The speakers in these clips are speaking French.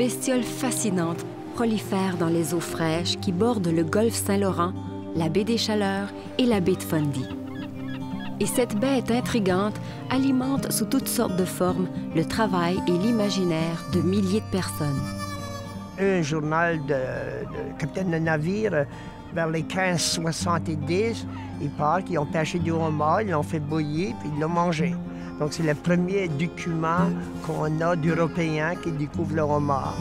bestiole fascinante prolifère dans les eaux fraîches qui bordent le golfe Saint-Laurent, la baie des Chaleurs et la baie de Fundy. Et cette bête intrigante alimente sous toutes sortes de formes le travail et l'imaginaire de milliers de personnes. Un journal de capitaine de navire, vers les 1570, il parle qu'ils ont pêché du homard, ils l'ont fait bouillir, puis ils l'ont mangé. Donc c'est le premier document qu'on a d'Européens qui découvrent le homard.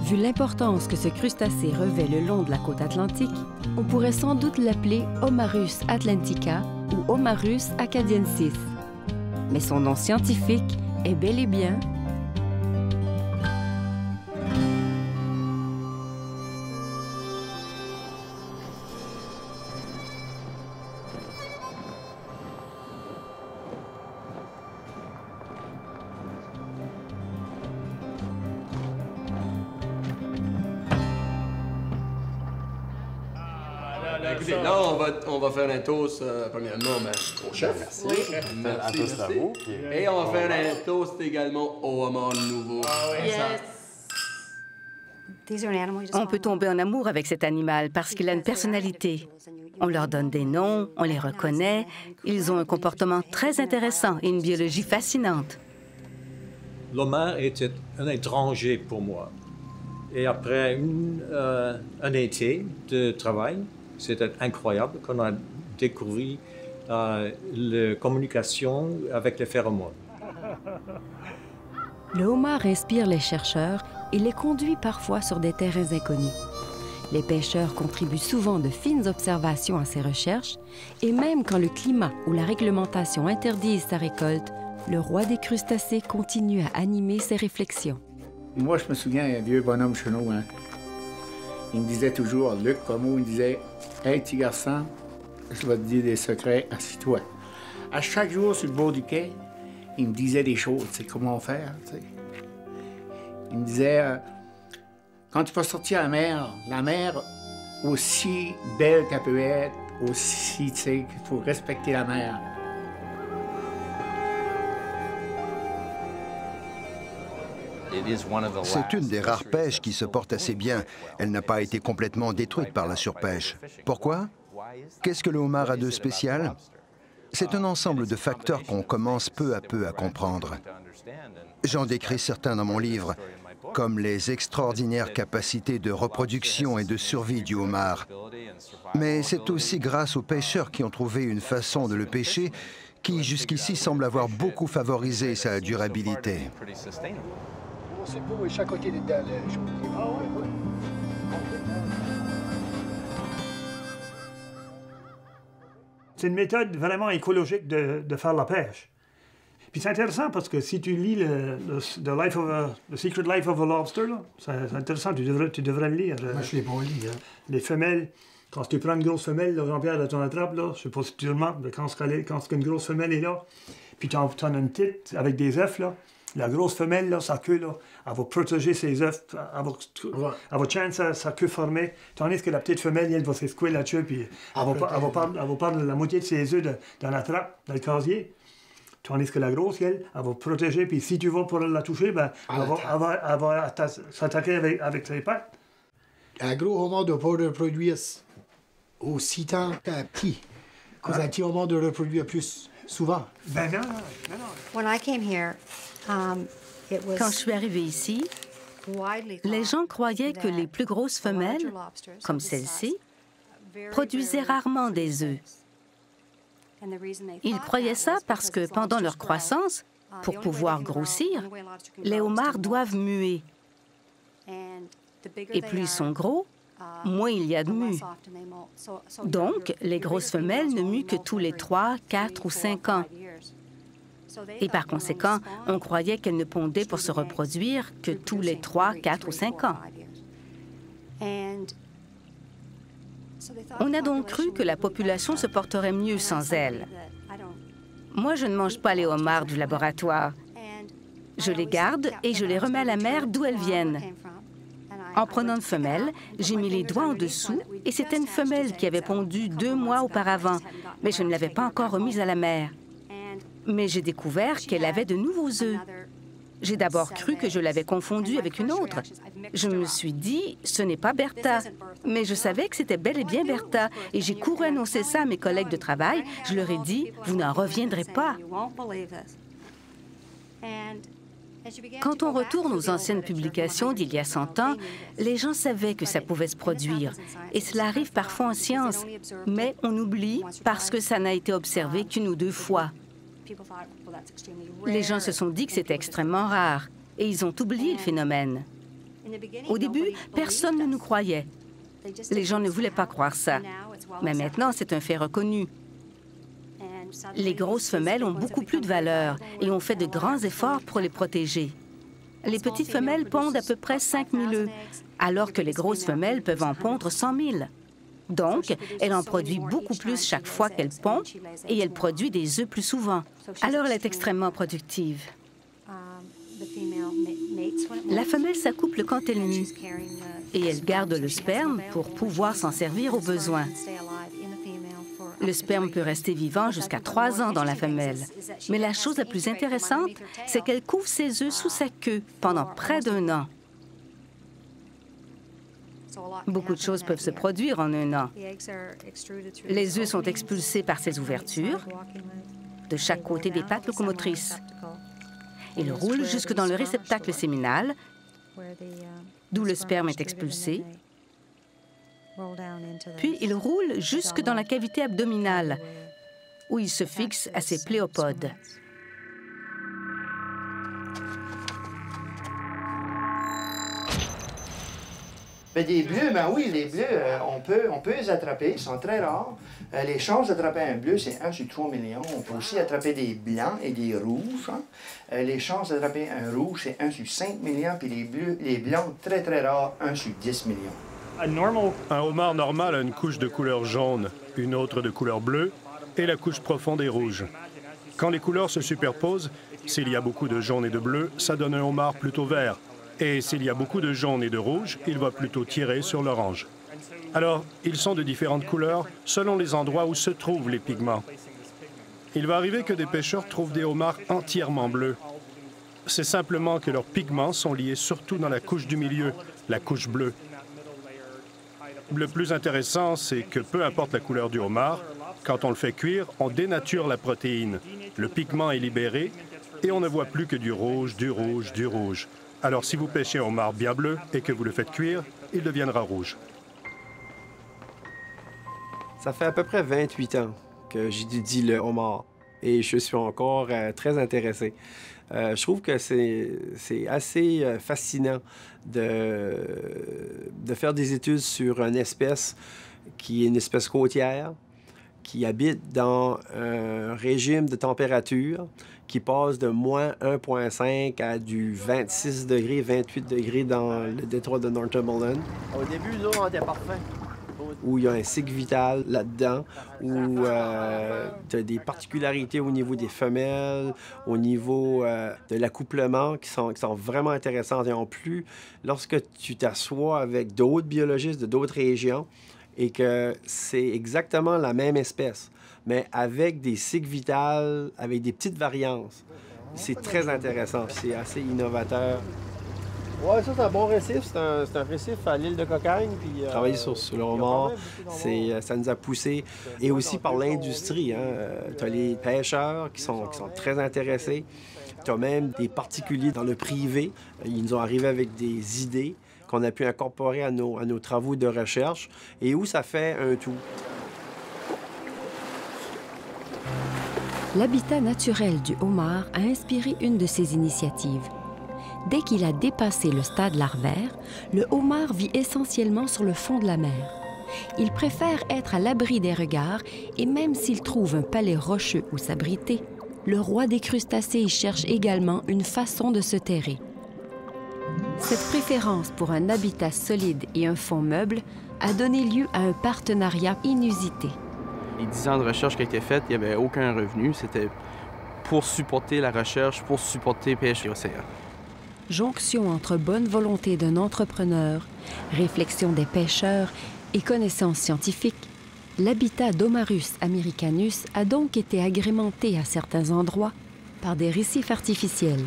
Vu l'importance que ce crustacé revêt le long de la côte atlantique, on pourrait sans doute l'appeler Homarus atlantica ou Homarus acadiensis. Mais son nom scientifique est bel et bien Écoutez, là, on va faire un toast, premièrement, au chef. Merci. Oui. Un toast à vous. Puis... Et on va faire un toast également au homard nouveau. On peut tomber en amour avec cet animal parce qu'il a une personnalité. On leur donne des noms, on les reconnaît. Ils ont un comportement très intéressant et une biologie fascinante. L'homard était un étranger pour moi. Et après un été de travail, c'était incroyable qu'on a découvert la communication avec les phéromones. Le homard inspire les chercheurs et les conduit parfois sur des terrains inconnus. Les pêcheurs contribuent souvent de fines observations à ces recherches, et même quand le climat ou la réglementation interdisent sa récolte, le roi des crustacés continue à animer ses réflexions. Moi, je me souviens, un vieux bonhomme chez nous, hein. Il me disait toujours, Luc Pomeau, il me disait « Hey, petit garçon, je vais te dire des secrets, assis-toi. » À chaque jour, sur le bord du quai, il me disait des choses, tu sais, comment faire, tu sais. Il me disait, quand tu vas sortir à la mer, aussi belle qu'elle peut être, aussi, tu sais, qu'il faut respecter la mer. C'est une des rares pêches qui se porte assez bien. Elle n'a pas été complètement détruite par la surpêche. Pourquoi? Qu'est-ce que le homard a de spécial? C'est un ensemble de facteurs qu'on commence peu à peu à comprendre. J'en décris certains dans mon livre, comme les extraordinaires capacités de reproduction et de survie du homard. Mais c'est aussi grâce aux pêcheurs qui ont trouvé une façon de le pêcher qui, jusqu'ici, semble avoir beaucoup favorisé sa durabilité. C'est beau, et chaque côté dedans, C'est une méthode vraiment écologique de faire la pêche. Puis c'est intéressant parce que si tu lis The Secret Life of a Lobster, c'est intéressant, tu devrais le lire. Moi, je l'ai pas lu. Hein. Les femelles, quand tu prends une grosse femelle, Jean-Pierre, dans ton attrape, là, je sais pas si tu remarques, quand une grosse femelle est là, puis tu en as une petite avec des œufs, là, la grosse femelle, là, sa queue, là, elle va protéger ses œufs, elle va tenir sa queue formée, tandis que la petite femelle, elle va s'escouer là-dessus, puis elle va perdre la moitié de ses œufs dans la trappe, dans le casier. Tandis que la grosse, elle va protéger, puis si tu vas pour la toucher, ben, elle va s'attaquer avec ses pattes. Un gros homard ne doit pas reproduire aussi tant qu'un petit. Parce qu'un petit homard doit reproduire plus souvent. Ben non. Quand je suis arrivée ici, les gens croyaient que les plus grosses femelles, comme celle-ci, produisaient rarement des œufs. Ils croyaient ça parce que pendant leur croissance, pour pouvoir grossir, les homards doivent muer. Et plus ils sont gros, moins il y a de mue. Donc, les grosses femelles ne muent que tous les 3, 4 ou 5 ans. Et par conséquent, on croyait qu'elles ne pondaient pour se reproduire que tous les 3, 4 ou 5 ans. On a donc cru que la population se porterait mieux sans elles. Moi, je ne mange pas les homards du laboratoire. Je les garde et je les remets à la mer d'où elles viennent. En prenant une femelle, j'ai mis les doigts en dessous et c'était une femelle qui avait pondu 2 mois auparavant, mais je ne l'avais pas encore remise à la mer. Mais j'ai découvert qu'elle avait de nouveaux œufs. J'ai d'abord cru que je l'avais confondue avec une autre. Je me suis dit, ce n'est pas Bertha. Mais je savais que c'était bel et bien Bertha. Et j'ai couru annoncer ça à mes collègues de travail. Je leur ai dit, vous n'en reviendrez pas. Quand on retourne aux anciennes publications d'il y a 100 ans, les gens savaient que ça pouvait se produire. Et cela arrive parfois en science. Mais on oublie parce que ça n'a été observé qu'1 ou 2 fois. Les gens se sont dit que c'était extrêmement rare et ils ont oublié le phénomène. Au début, personne ne nous croyait. Les gens ne voulaient pas croire ça. Mais maintenant, c'est un fait reconnu. Les grosses femelles ont beaucoup plus de valeur et on fait de grands efforts pour les protéger. Les petites femelles pondent à peu près 5 000 œufs, alors que les grosses femelles peuvent en pondre 100 000. Donc, elle en produit beaucoup plus chaque fois qu'elle pond et elle produit des œufs plus souvent. Alors, elle est extrêmement productive. La femelle s'accouple quand elle mue et elle garde le sperme pour pouvoir s'en servir au besoin. Le sperme peut rester vivant jusqu'à 3 ans dans la femelle. Mais la chose la plus intéressante, c'est qu'elle couvre ses œufs sous sa queue pendant près d'1 an. Beaucoup de choses peuvent se produire en 1 an. Les œufs sont expulsés par ces ouvertures de chaque côté des pattes locomotrices. Ils roulent jusque dans le réceptacle séminal, d'où le sperme est expulsé. Puis ils roulent jusque dans la cavité abdominale, où ils se fixent à ces pléopodes. Des bleus, ben oui, les bleus, on peut les attraper, ils sont très rares. Les chances d'attraper un bleu, c'est 1 sur 3 millions. On peut aussi attraper des blancs et des rouges. Hein. Les chances d'attraper un rouge, c'est 1 sur 5 millions, puis les blancs, très très rares, 1 sur 10 millions. Un homard normal a une couche de couleur jaune, une autre de couleur bleue, et la couche profonde est rouge. Quand les couleurs se superposent, s'il y a beaucoup de jaune et de bleu, ça donne un homard plutôt vert. Et s'il y a beaucoup de jaune et de rouge, il va plutôt tirer sur l'orange. Alors, ils sont de différentes couleurs selon les endroits où se trouvent les pigments. Il va arriver que des pêcheurs trouvent des homards entièrement bleus. C'est simplement que leurs pigments sont liés surtout dans la couche du milieu, la couche bleue. Le plus intéressant, c'est que peu importe la couleur du homard, quand on le fait cuire, on dénature la protéine. Le pigment est libéré et on ne voit plus que du rouge, du rouge, du rouge. Alors, si vous pêchez un homard bien bleu et que vous le faites cuire, il deviendra rouge. Ça fait à peu près 28 ans que j'étudie le homard et je suis encore très intéressé. Je trouve que c'est assez fascinant de faire des études sur une espèce qui est une espèce côtière, qui habite dans un régime de température qui passe de moins 1,5 à du 26 degrés, 28 degrés dans le détroit de Northumberland. Au début, l'eau était parfaite. Où il y a un cycle vital là-dedans, où tu as des particularités au niveau des femelles, au niveau de l'accouplement qui sont vraiment intéressantes. Et en plus, lorsque tu t'assois avec d'autres biologistes de d'autres régions et que c'est exactement la même espèce, mais avec des cycles vitales, avec des petites variances, c'est très intéressant, c'est assez innovateur. Oui, ça, c'est un bon récif. C'est un récif à l'île de Cocagne. Travailler sur le homard, ça nous a poussé. Et aussi par l'industrie. Hein. Tu as les pêcheurs qui sont très intéressés. Tu as même des particuliers dans le privé. Ils nous ont arrivé avec des idées qu'on a pu incorporer à nos travaux de recherche et où ça fait un tout. L'habitat naturel du homard a inspiré une de ces initiatives. Dès qu'il a dépassé le stade larvaire, le homard vit essentiellement sur le fond de la mer. Il préfère être à l'abri des regards et même s'il trouve un palais rocheux où s'abriter, le roi des crustacés cherche également une façon de se terrer. Cette préférence pour un habitat solide et un fond meuble a donné lieu à un partenariat inusité. Les 10 ans de recherche qui a été faite, il n'y avait aucun revenu. C'était pour supporter la recherche, pour supporter Pêche et Océan. Jonction entre bonne volonté d'un entrepreneur, réflexion des pêcheurs et connaissances scientifiques, l'habitat d'Homarus americanus a donc été agrémenté à certains endroits par des récifs artificiels.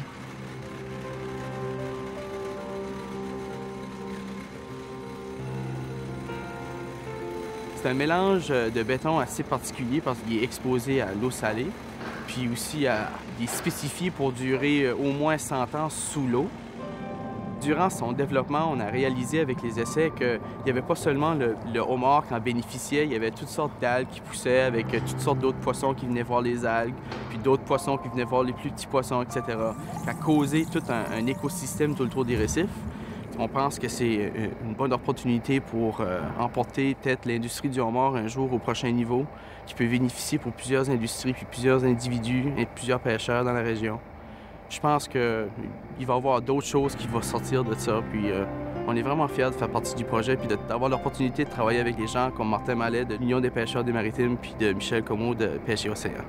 C'est un mélange de béton assez particulier parce qu'il est exposé à l'eau salée, puis aussi il est spécifié pour durer au moins 100 ans sous l'eau. Durant son développement, on a réalisé avec les essais qu'il n'y avait pas seulement le homard qui en bénéficiait, il y avait toutes sortes d'algues qui poussaient avec toutes sortes d'autres poissons qui venaient voir les algues, puis d'autres poissons qui venaient voir les plus petits poissons, etc. Ça a causé tout un écosystème tout autour des récifs. On pense que c'est une bonne opportunité pour emporter peut-être l'industrie du homard un jour au prochain niveau, qui peut bénéficier pour plusieurs industries, puis plusieurs individus et plusieurs pêcheurs dans la région. Je pense qu'il va y avoir d'autres choses qui vont sortir de ça, puis on est vraiment fiers de faire partie du projet, puis d'avoir l'opportunité de travailler avec des gens comme Martin Mallet de l'Union des pêcheurs des Maritimes, puis de Michel Comeau de Pêche et Océan.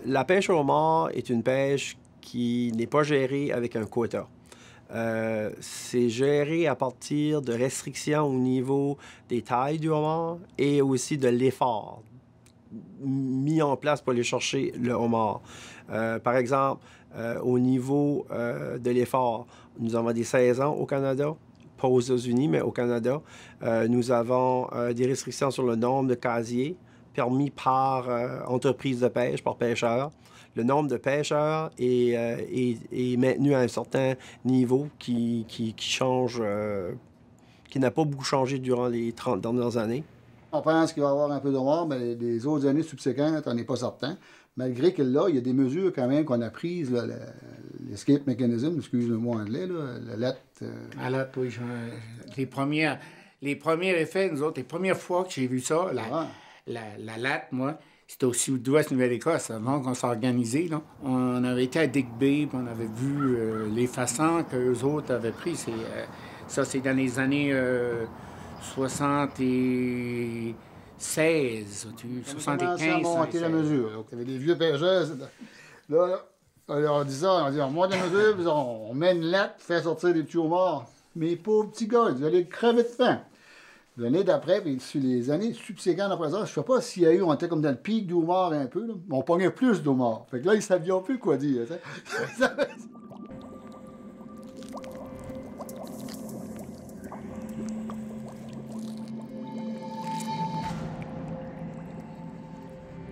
La pêche au homard est une pêche qui n'est pas gérée avec un quota. C'est géré à partir de restrictions au niveau des tailles du homard et aussi de l'effort mis en place pour aller chercher le homard. Par exemple, au niveau de l'effort, nous avons des saisons au Canada, pas aux États-Unis, mais au Canada. Nous avons des restrictions sur le nombre de casiers permis par entreprise de pêche, par pêcheurs. Le nombre de pêcheurs est maintenu à un certain niveau qui change, qui n'a pas beaucoup changé durant les 30 dernières années. On pense qu'il va y avoir un peu de homard, mais les autres années subséquentes, on n'est pas certain. Malgré que là, il y a des mesures quand même qu'on a prises, l'escape mechanism, excusez-moi anglais, la lettre. La lettre, oui. Les premiers effets, nous autres, les premières fois que j'ai vu ça, la latte, moi, c'était au sud-ouest Nouvelle-Écosse, avant qu'on s'organisait. On avait été à Digby, puis on avait vu les façons qu'eux autres avaient pris. Ça, c'est dans les années 76, 75. On a monté la mesure. Donc, il y avait des vieux pêcheurs. Là, on leur dit ça, on dit on monte la mesure, puis on met une lettre, fait sortir des petits homards. Mais pauvres petits gars, ils allaient crever de faim. L'année d'après, puis sur les années subséquentes après ça, je ne sais pas s'il y a eu, on était comme dans le pic du homard un peu, là, mais on pognait plus d'homards. Fait que là, ils ne savaient plus quoi dire.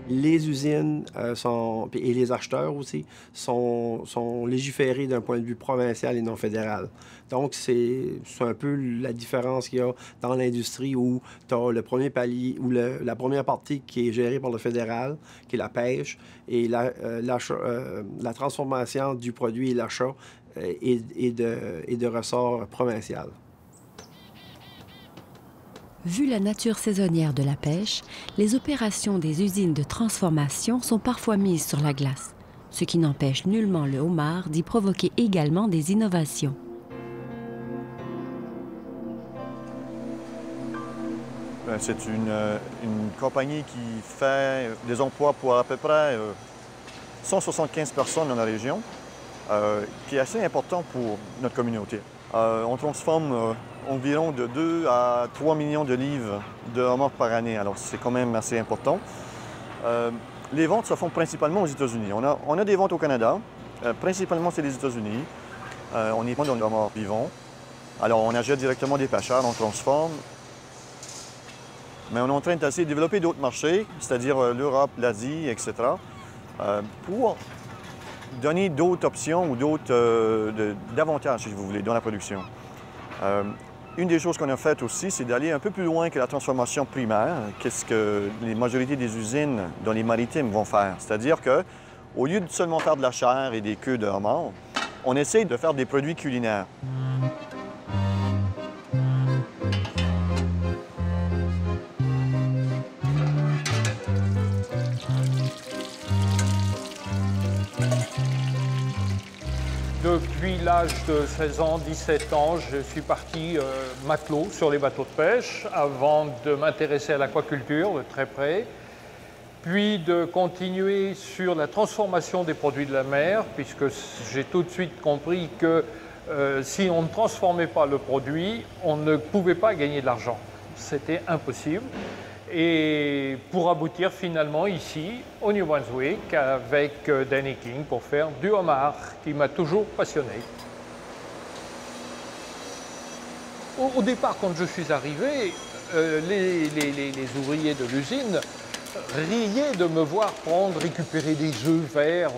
Les usines et les acheteurs aussi sont légiférés d'un point de vue provincial et non fédéral. Donc, c'est un peu la différence qu'il y a dans l'industrie où tu as le premier palier ou la première partie qui est gérée par le fédéral, qui est la pêche, et la transformation du produit et l'achat est de ressort provincial. Vu la nature saisonnière de la pêche, les opérations des usines de transformation sont parfois mises sur la glace, ce qui n'empêche nullement le homard d'y provoquer également des innovations. C'est une compagnie qui fait des emplois pour à peu près 175 personnes dans la région, qui est assez important pour notre communauté. On transforme environ de 2 à 3 millions de livres de homards par année, alors c'est quand même assez important. Les ventes se font principalement aux États-Unis. On a des ventes au Canada, principalement c'est les États-Unis. On est pas dans le homard vivant. Alors on achète directement des pêcheurs, on transforme. Mais on est en train d'essayer de développer d'autres marchés, c'est-à-dire l'Europe, l'Asie, etc., pour donner d'autres options ou d'autres d'avantages, si vous voulez, dans la production. Une des choses qu'on a faites aussi, c'est d'aller un peu plus loin que la transformation primaire, qu'est-ce que les majorités des usines dans les maritimes vont faire. C'est-à-dire qu'au lieu de seulement faire de la chair et des queues de homard, on essaye de faire des produits culinaires. Depuis l'âge de 16 ans, 17 ans, je suis parti matelot sur les bateaux de pêche avant de m'intéresser à l'aquaculture de très près, puis de continuer sur la transformation des produits de la mer, puisque j'ai tout de suite compris que si on ne transformait pas le produit, on ne pouvait pas gagner de l'argent. C'était impossible. Et pour aboutir finalement ici, au New Brunswick, avec Danny King, pour faire du homard, qui m'a toujours passionné. Au départ, quand je suis arrivé, les ouvriers de l'usine riaient de me voir récupérer des œufs verts,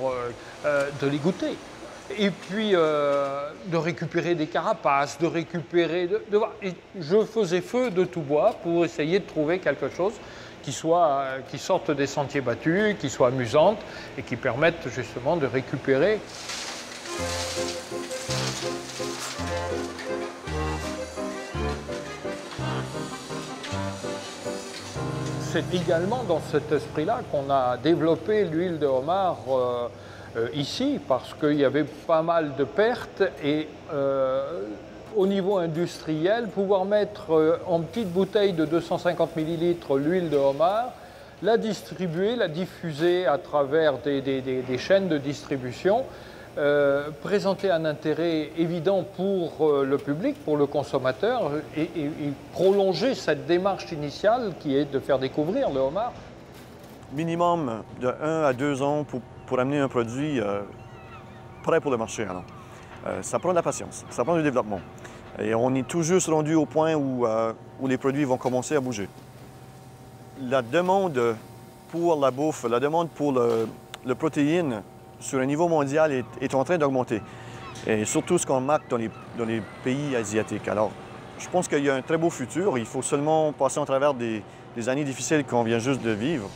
de les goûter. Et puis de récupérer des carapaces, de récupérer... Et je faisais feu de tout bois pour essayer de trouver quelque chose qui sorte des sentiers battus, qui soit amusante et qui permette justement de récupérer. C'est également dans cet esprit-là qu'on a développé l'huile de homard ici, parce qu'il y avait pas mal de pertes et au niveau industriel, pouvoir mettre en petites bouteilles de 250 ml l'huile de homard, la distribuer, la diffuser à travers des chaînes de distribution, présenter un intérêt évident pour le public, pour le consommateur, et prolonger cette démarche initiale qui est de faire découvrir le homard. Minimum de 1 à 2 ans pour amener un produit prêt pour le marché. Alors. Ça prend de la patience, ça prend du développement. Et on est tout juste rendu au point où les produits vont commencer à bouger. La demande pour la bouffe, la demande pour le protéine sur un niveau mondial est en train d'augmenter. Et surtout ce qu'on remarque dans les pays asiatiques. Alors, je pense qu'il y a un très beau futur. Il faut seulement passer en travers des années difficiles qu'on vient juste de vivre.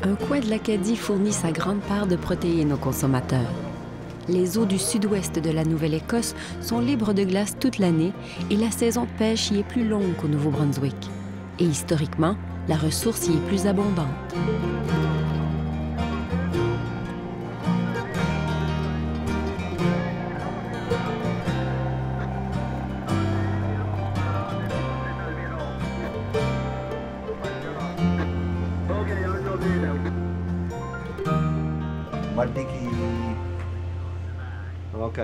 Un coin de l'Acadie fournit sa grande part de protéines aux consommateurs. Les eaux du sud-ouest de la Nouvelle-Écosse sont libres de glace toute l'année et la saison de pêche y est plus longue qu'au Nouveau-Brunswick. Et historiquement, la ressource y est plus abondante. OK.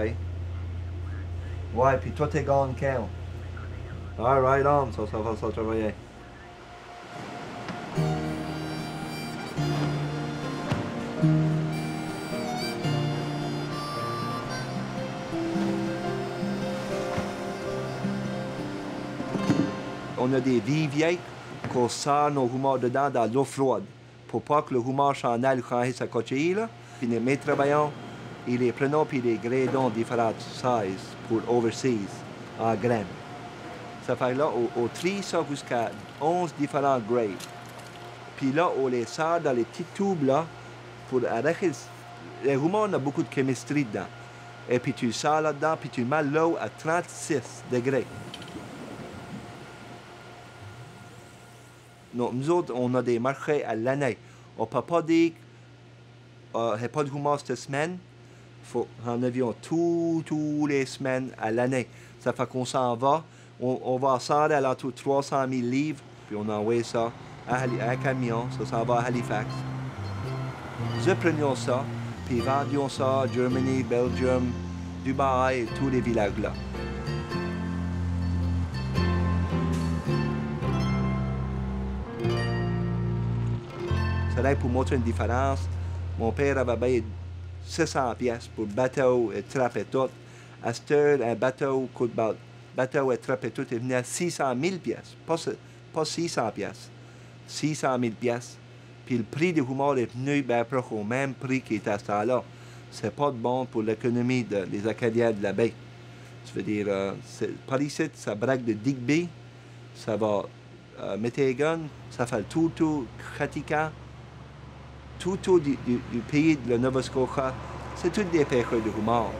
Ouais, puis toi, t'es gone quand? All right on, ça va ça travailler. On a des viviers qu'on sort nos homards dedans dans l'eau froide pour pas que le homard s'en aille quand il s'accroche là. Puis mes travailleurs, ils les prennent puis les gradons différentes sizes pour overseas en graines. Ça fait là, on trie ça jusqu'à 11 différents grades. Puis là, on les sort dans les petits tubes là pour arrêter. Les homards ont beaucoup de chimie dedans. Et puis tu le sors là-dedans, puis tu mets l'eau à 36 degrés. Non, nous autres, on a des marchés à l'année. On ne peut pas dire qu'il n'y a pas de homard cette semaine. Faut en avion tous les semaines à l'année. Ça fait qu'on s'en va. On va sortir à l'entour de 300 000 livres, puis on envoie ça à un camion. Ça s'en va à Halifax. Nous prenions ça, puis vendions ça à Germany, Belgium, Dubaï et tous les villages là. Ça là pour montrer une différence. Mon père avait payé 600 pièces pour bateau et trappe et tout. À cette heure, un bateau coûte bateau et trappe et tout, il venait à 600 000 pièces. Pas 600 pièces. 600 000 pièces. Puis le prix du homard est venu bien proche au même prix qu'il était à ce temps-là. C'est pas bon pour l'économie des Acadiens de la baie. Je veux dire, par ici, ça braque de Digby, ça va Métégan, ça fait le tout Kratika. Tout du pays de la Nova Scotia, c'est tous des pêcheurs de homard.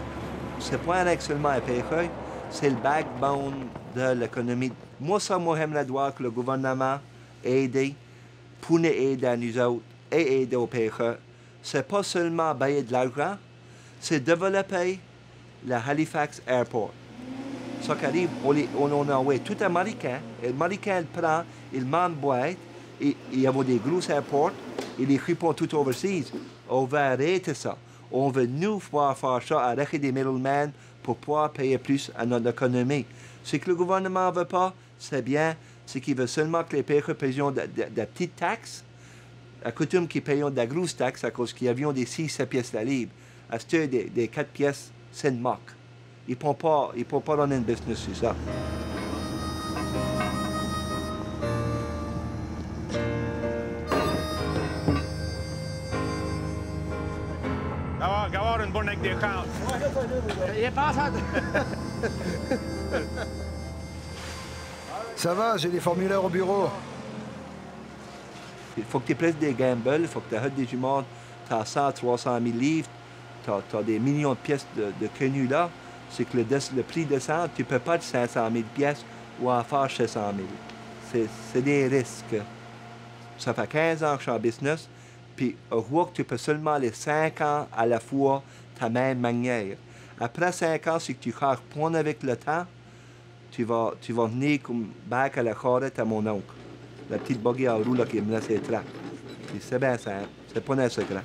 C'est pas seulement un pêcheur, c'est le backbone de l'économie. Moi, j'aimerais voir que le gouvernement aide pour nous aider à nous autres et aider aux pêcheurs. C'est pas seulement payer de l'argent, c'est développer le Halifax Airport. Ce qui arrive, on envoie tout Américain, et l'Américain prend, il m'emboîte, et il y a des gros airports, et les répond tout overseas. On va arrêter ça. On veut nous pouvoir faire ça, arrêter des middlemen pour pouvoir payer plus à notre économie. Ce que le gouvernement ne veut pas, c'est bien, c'est qu'il veut seulement que les pêcheurs paient de petites taxes, à coutume qu'ils payent de la grosse taxe à cause qu'ils avaient des 6-7 pièces la livre. À ce stade, des 4 pièces, c'est une moque. Ils ne peuvent pas donner une business sur ça. Avoir une bonne avec des chances. Ça va, j'ai les formulaires au bureau. Il faut que tu prennes des gambles, il faut que tu aies des jumeaux, tu as 100, 300 000 livres, tu as des millions de pièces de quenus là. C'est que le prix descend, tu ne peux pas de 500 000 pièces ou en faire 600 000. C'est des risques. Ça fait 15 ans que je suis en business, puis au roi, tu peux seulement aller 5 ans à la fois ta même manière. Après 5 ans, si tu carres point avec le temps, tu vas venir comme back à la charrette à mon oncle. La petite buggy à roue là, qui me laisse les trappes. C'est bien simple, c'est pas un secret.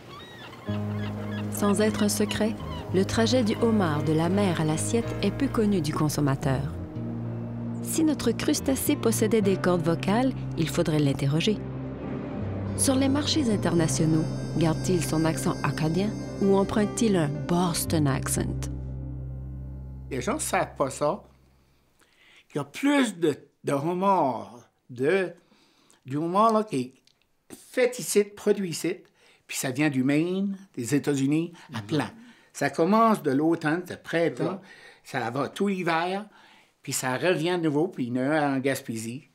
Sans être un secret, le trajet du homard de la mer à l'assiette est peu connu du consommateur. Si notre crustacé possédait des cordes vocales, il faudrait l'interroger. Sur les marchés internationaux, garde-t-il son accent acadien ou emprunte-t-il un Boston accent? Les gens ne savent pas ça. Il y a plus de homards, du homard là, qui est fait ici, produit ici, puis ça vient du Maine, des États-Unis, à plein. Ça commence de l'automne, c'est printemps, ça va tout l'hiver, puis ça revient de nouveau, puis il y en a un en Gaspésie.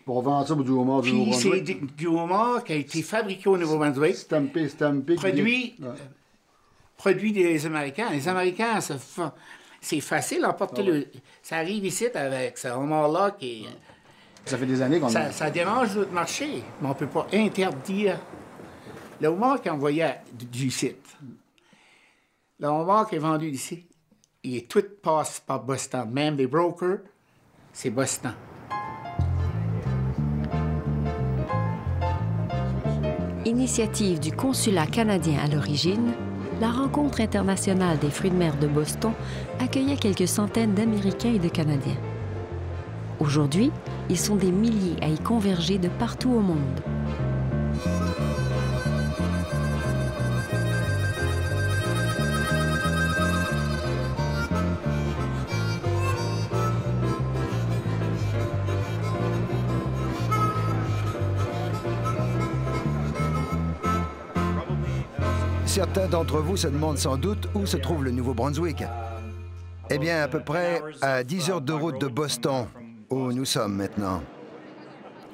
Pour vendre ça pour du homard du Nouveau-Brunswick? Puis c'est du homard qui a été fabriqué au Nouveau-Brunswick. Stampé. Produit des Américains. Les Américains, c'est facile à emporter. Ça arrive ici avec ce homard-là qui... Ça fait des années qu'on... Ça dérange notre marché, mais on ne peut pas interdire. Le homard qui est envoyé du site, le homard qui est vendu ici, il est tout passe par Boston. Même les brokers, c'est Boston. Initiative du consulat canadien à l'origine, la rencontre internationale des fruits de mer de Boston accueillait quelques centaines d'Américains et de Canadiens. Aujourd'hui, ils sont des milliers à y converger de partout au monde. Certains d'entre vous se demandent sans doute où se trouve le Nouveau-Brunswick. Eh bien, à peu près à 10 heures de route de Boston, où nous sommes maintenant.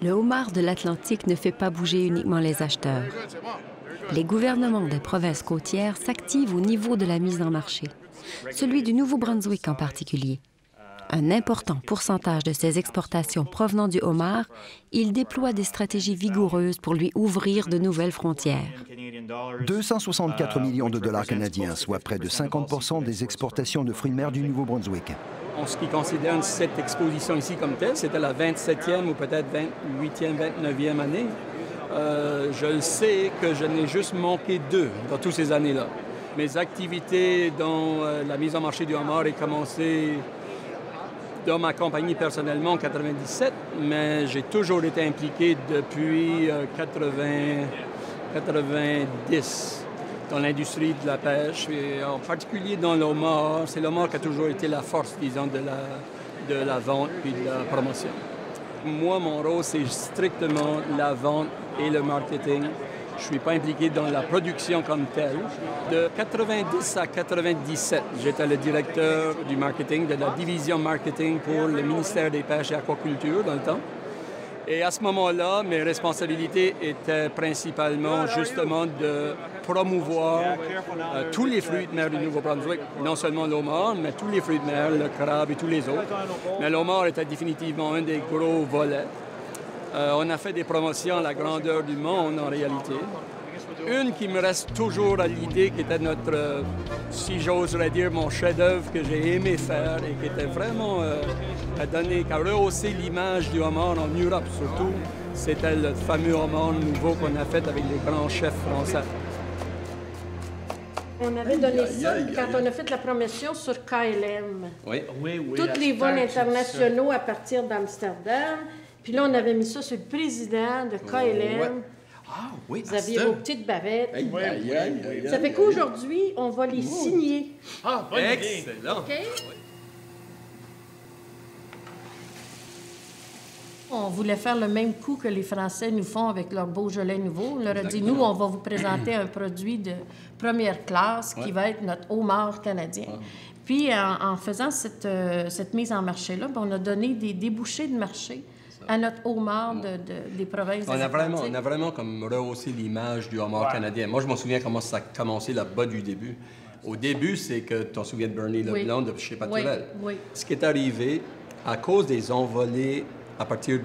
Le homard de l'Atlantique ne fait pas bouger uniquement les acheteurs. Les gouvernements des provinces côtières s'activent au niveau de la mise en marché, celui du Nouveau-Brunswick en particulier. Un important pourcentage de ses exportations provenant du homard, il déploie des stratégies vigoureuses pour lui ouvrir de nouvelles frontières. 264 millions de dollars canadiens, soit près de 50% des exportations de fruits de mer du Nouveau-Brunswick. En ce qui concerne cette exposition ici comme telle, c'était la 27e ou peut-être 28e, 29e année. Je le sais que je n'ai juste manqué 2 dans toutes ces années-là. Mes activités dans la mise en marché du homard ont commencé dans ma compagnie personnellement en 97, mais j'ai toujours été impliqué depuis 90 dans l'industrie de la pêche, et en particulier dans le homard. C'est le homard qui a toujours été la force, disons, de la vente et de la promotion. Moi, mon rôle, c'est strictement la vente et le marketing. Je ne suis pas impliqué dans la production comme telle. De 90 à 97, j'étais le directeur du marketing, de la division marketing pour le ministère des Pêches et Aquaculture dans le temps. Et à ce moment-là, mes responsabilités étaient principalement justement de promouvoir tous les fruits de mer du Nouveau-Brunswick, non seulement le homard, mais tous les fruits de mer, le crabe et tous les autres. Mais le homard était définitivement un des gros volets. On a fait des promotions à la grandeur du monde, en réalité. Une qui me reste toujours à l'idée, qui était notre, si j'oserais dire, mon chef-d'œuvre que j'ai aimé faire et qui était vraiment qui a rehaussé l'image du homard en Europe surtout, c'était le fameux homard nouveau qu'on a fait avec les grands chefs français. On avait donné ça quand on a fait la promotion sur KLM. Oui. Tous les vols internationaux à partir d'Amsterdam. Puis là, on avait mis ça sur le président de KLM. Ah oui, vous aviez vos petites bavettes. Aïe. Ça fait qu'aujourd'hui, on va les signer. Ah, bonne idée. Excellent. OK? On voulait faire le même coup que les Français nous font avec leur Beaujolais nouveau. On leur a dit, nous, on va vous présenter un produit de première classe qui va être notre homard canadien. Puis, en faisant cette mise en marché-là, on a donné des débouchés de marché à notre homard des provinces on a vraiment comme rehaussé l'image du homard canadien. Moi, je me souviens comment ça a commencé là-bas du début. Au début, c'est que tu te souviens de Bernie Leblanc de chez Paturel. Oui. Ce qui est arrivé, à cause des envolées à partir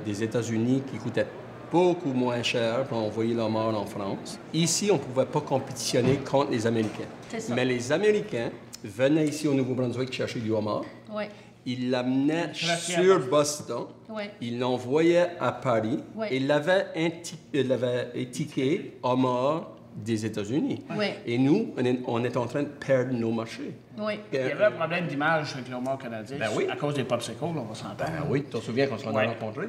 des États-Unis qui coûtaient beaucoup moins cher pour envoyer le homard en France, ici, on ne pouvait pas compétitionner contre les Américains. Mais les Américains venaient ici au Nouveau-Brunswick chercher du homard. Oui. Ils l'amenaient sur Boston, ils l'envoyaient à Paris et ils l'avaient étiqueté homard des États-Unis. Et nous, on est en train de perdre nos marchés. Il y avait un problème d'image avec le homard canadien à cause des popsicles, on va s'entendre. Oui, tu te souviens qu'on s'en a rencontré?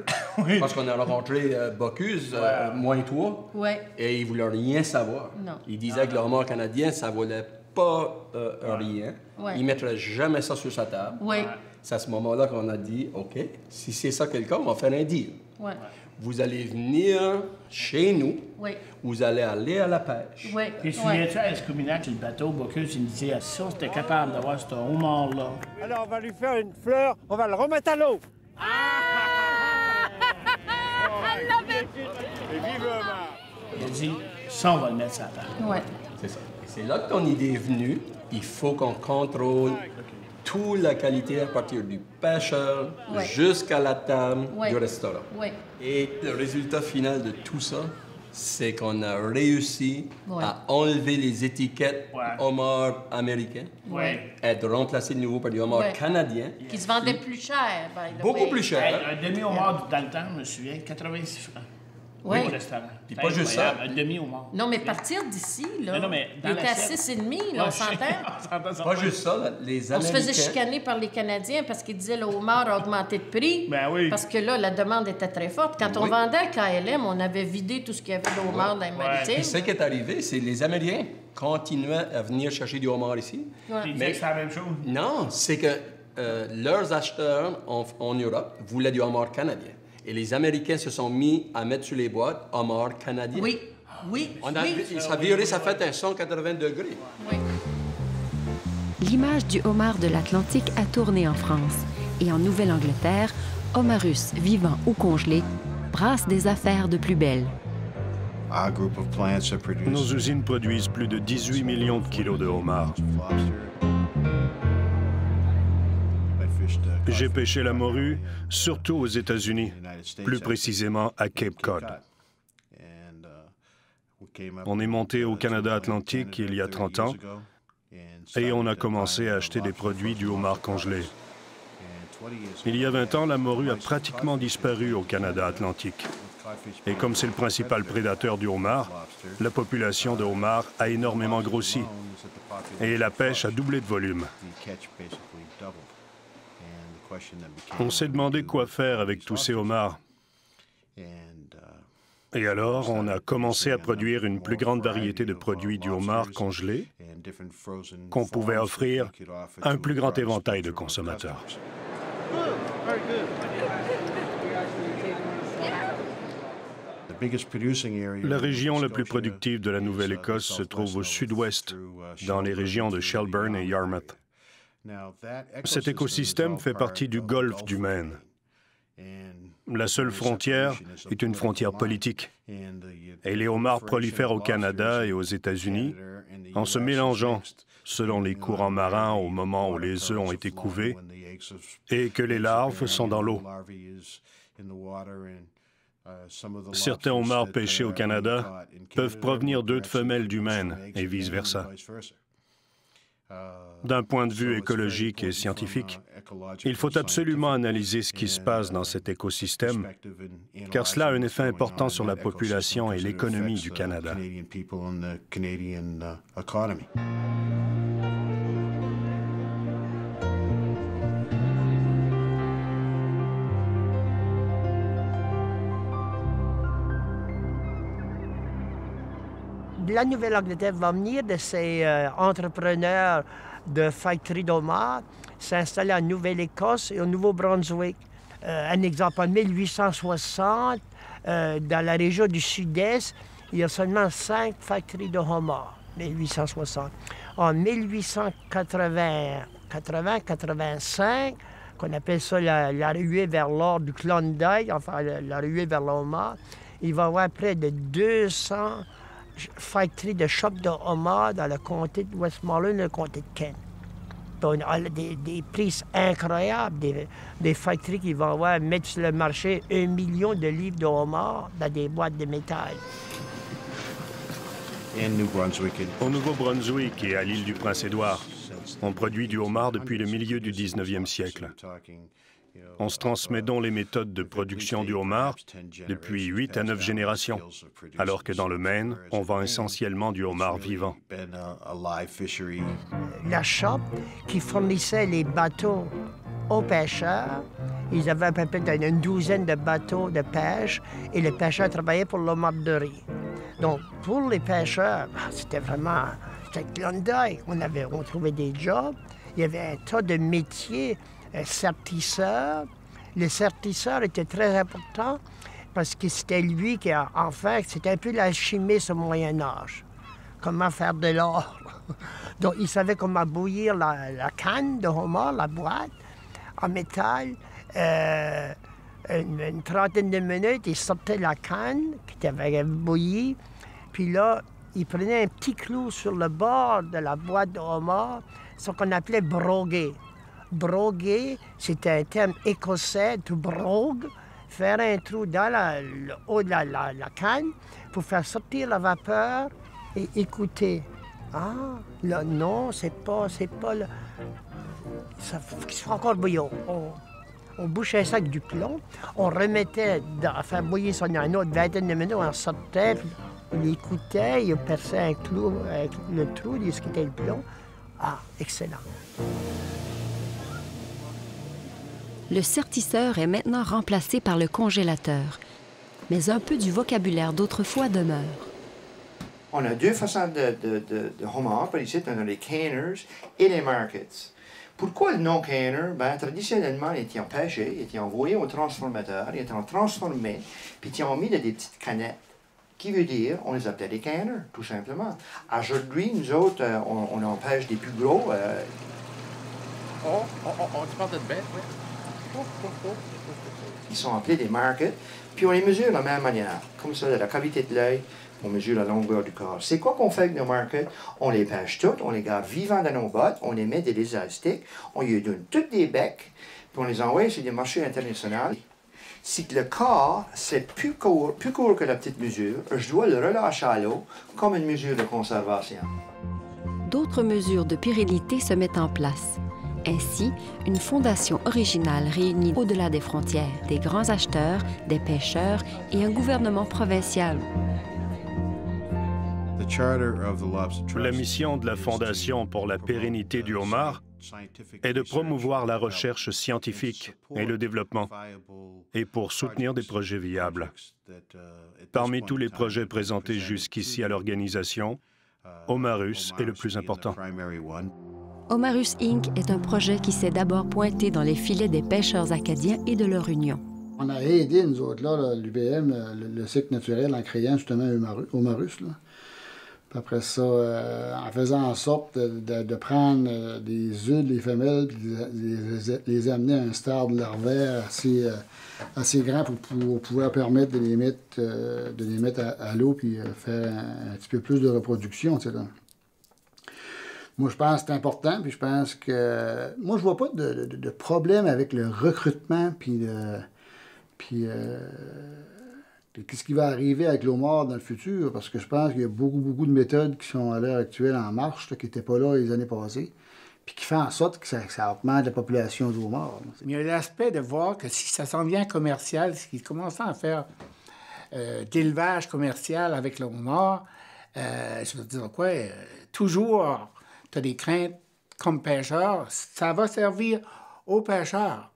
Parce qu'on a rencontré Bocuse, moi et toi, et ils ne voulaient rien savoir. Ils disaient que le homard canadien, ça ne valait pas rien. Ils ne mettraient jamais ça sur sa table. C'est à ce moment-là qu'on a dit, OK, si c'est ça quelqu'un, on va faire un deal. Vous allez venir chez nous, vous allez aller à la pêche. Puis souviens-tu à Escominac, le bateau, Bocuse, il me disait, si on était capable d'avoir ce homard-là. Alors, on va lui faire une fleur, on va le remettre à l'eau. Et vive le homard! Il a dit, ça, on va le mettre sur la table. C'est ça. Et c'est là que ton idée est venue. Il faut qu'on contrôle toute la qualité à partir du pêcheur jusqu'à la table du restaurant. Et le résultat final de tout ça, c'est qu'on a réussi à enlever les étiquettes homard américain et de remplacer de nouveau par du homard canadien. Qui se vendait plus cher. Beaucoup plus cher. Un demi-homard dans le temps, je me souviens, 86 francs. Au restaurant. Puis pas juste ça. Un demi-homard. Non, mais partir d'ici, là, il était à 6,5, là, on s'entend? Pas juste ça, là, les Américains... On se faisait chicaner par les Canadiens parce qu'ils disaient le homard a augmenté de prix. Parce que là, la demande était très forte. Quand on vendait à KLM, on avait vidé tout ce qu'il y avait de homard dans les maritimes. Puis ce qui est arrivé, c'est que les Américains continuaient à venir chercher du homard ici. Ils disaient que c'est la même chose. Non, c'est que leurs acheteurs en Europe voulaient du homard canadien. Et les Américains se sont mis à mettre sur les boîtes homard canadien. Ça a viré, ça fait un 180 degrés. L'image du homard de l'Atlantique a tourné en France. Et en Nouvelle-Angleterre, Homarus, vivant ou congelé, brasse des affaires de plus belle. Nos usines produisent plus de 18 millions de kilos de homard. J'ai pêché la morue, surtout aux États-Unis, plus précisément à Cape Cod. On est monté au Canada Atlantique il y a 30 ans et on a commencé à acheter des produits du homard congelé. Il y a 20 ans, la morue a pratiquement disparu au Canada Atlantique. Et comme c'est le principal prédateur du homard, la population de homard a énormément grossi et la pêche a doublé de volume. On s'est demandé quoi faire avec tous ces homards. Et alors, on a commencé à produire une plus grande variété de produits du homard congelé qu'on pouvait offrir à un plus grand éventail de consommateurs. La région la plus productive de la Nouvelle-Écosse se trouve au sud-ouest, dans les régions de Shelburne et Yarmouth. Cet écosystème fait partie du golfe du Maine. La seule frontière est une frontière politique. Et les homards prolifèrent au Canada et aux États-Unis en se mélangeant selon les courants marins au moment où les œufs ont été couvés et que les larves sont dans l'eau. Certains homards pêchés au Canada peuvent provenir d'œufs de femelles d'humaines et vice-versa. D'un point de vue écologique et scientifique, il faut absolument analyser ce qui se passe dans cet écosystème, car cela a un effet important sur la population et l'économie du Canada. La Nouvelle-Angleterre va venir de ces entrepreneurs de factories d'homards s'installer en Nouvelle-Écosse et au Nouveau-Brunswick. Un exemple, en 1860, dans la région du Sud-Est, il y a seulement 5 factories de homards, 1860. En 1880-85, qu'on appelle ça la ruée vers l'or du Klondike, enfin la ruée vers le homard, il va y avoir près de 200 factories de chope de homard dans le comté de Westmoreland et le comté de Kent. On a des prix incroyables, des factories qui vont mettre sur le marché 1 million de livres de homard dans des boîtes de métal. Au Nouveau-Brunswick et à l'île du Prince-Édouard, on produit du homard depuis le milieu du 19e siècle. On se transmet donc les méthodes de production du homard depuis 8 à 9 générations, alors que dans le Maine, on vend essentiellement du homard vivant. La chope qui fournissait les bateaux aux pêcheurs, ils avaient à peu près une douzaine de bateaux de pêche et les pêcheurs travaillaient pour l'homarderie. Donc, pour les pêcheurs, c'était vraiment... C'était Klondike. On trouvait des jobs. Il y avait un tas de métiers. Sertisseur. Le sertisseur était très important parce que c'était lui qui a, en fait, c'était un peu l'alchimiste au Moyen-Âge. Comment faire de l'or. Donc, il savait comment bouillir la canne de homard, la boîte, en métal. Une trentaine de minutes, il sortait la canne qui avait bouilli. Puis là, il prenait un petit clou sur le bord de la boîte de homard, ce qu'on appelait broguer. Broguer, c'était un terme écossais, to brogue, faire un trou dans le haut de la canne pour faire sortir la vapeur et écouter. Ah, là, non, c'est pas le... Ça fait encore bouillant. On bouchait ça avec du plomb, on remettait à faire bouillir ça dans une autre vingtaine de minutes, on sortait, puis il écoutait, il perçait un clou avec le trou, il esquittait le plomb. Ah, excellent. Le sertisseur est maintenant remplacé par le congélateur, mais un peu du vocabulaire d'autrefois demeure. On a 2 façons de homard, par ici, on a les canners et les markets. Pourquoi le nom canner? Ben, traditionnellement, ils étaient pêchés, ils étaient envoyés au transformateur, ils étaient transformés, puis ils ont mis dans des petites canettes. Qui veut dire, on les appelait des canners, tout simplement. Aujourd'hui, nous autres, on en pêche des plus gros. Tu parles de bête, oui. Ils sont appelés des markets, puis on les mesure de la même manière. Comme ça, de la cavité de l'œil, on mesure la longueur du corps. C'est quoi qu'on fait avec nos markets? On les pêche toutes, on les garde vivants dans nos bottes, on les met des élastiques, on lui donne toutes des becs, puis on les envoie sur des marchés internationaux. Si le corps, c'est plus court que la petite mesure, je dois le relâcher à l'eau comme une mesure de conservation. D'autres mesures de pérennité se mettent en place. Ainsi, une fondation originale réunit au-delà des frontières des grands acheteurs, des pêcheurs et un gouvernement provincial. La mission de la Fondation pour la pérennité du homard est de promouvoir la recherche scientifique et le développement, et pour soutenir des projets viables. Parmi tous les projets présentés jusqu'ici à l'organisation, Homarus est le plus important. Homarus Inc. est un projet qui s'est d'abord pointé dans les filets des pêcheurs acadiens et de leur union. On a aidé, nous autres, là, l'UBM, le cycle naturel, en créant justement Homarus. Là. Puis après ça, en faisant en sorte de prendre des œufs des femelles et les amener à un stade larvaire assez grand pour pouvoir permettre de les mettre à l'eau puis faire un petit peu plus de reproduction, tu sais, là. Moi, je pense que c'est important, puis je pense que... Moi, je vois pas de problème avec le recrutement, puis qu'est-ce qui va arriver avec l'homard dans le futur, parce que je pense qu'il y a beaucoup de méthodes qui sont à l'heure actuelle en marche, là, qui n'étaient pas là les années passées, puis qui font en sorte que ça augmente la population d'homards. Mais il y a l'aspect de voir que si ça s'en vient commercial, s'ils commencent à faire d'élevage commercial avec le homard, je veux dire quoi, toujours, tu as des craintes comme pêcheur, ça va servir aux pêcheurs.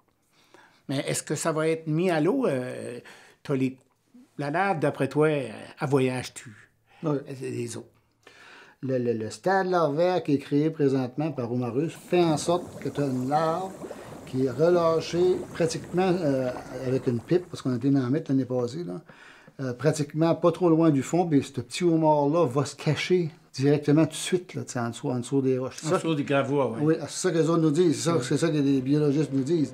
Mais est-ce que ça va être mis à l'eau? La lave, d'après toi, elle voyage-tu? Oui. Les eaux. Le stade larvaire qui est créé présentement par Homarus fait en sorte que tu as une larve qui est relâchée pratiquement avec une pipe, parce qu'on a été dans la mettre l'année passée, là, pratiquement pas trop loin du fond, puis ce petit homard-là va se cacher directement tout de suite, là, en dessous des roches. En dessous des gravois, oui. Oui, c'est ça que les autres nous disent, c'est ça que les biologistes nous disent.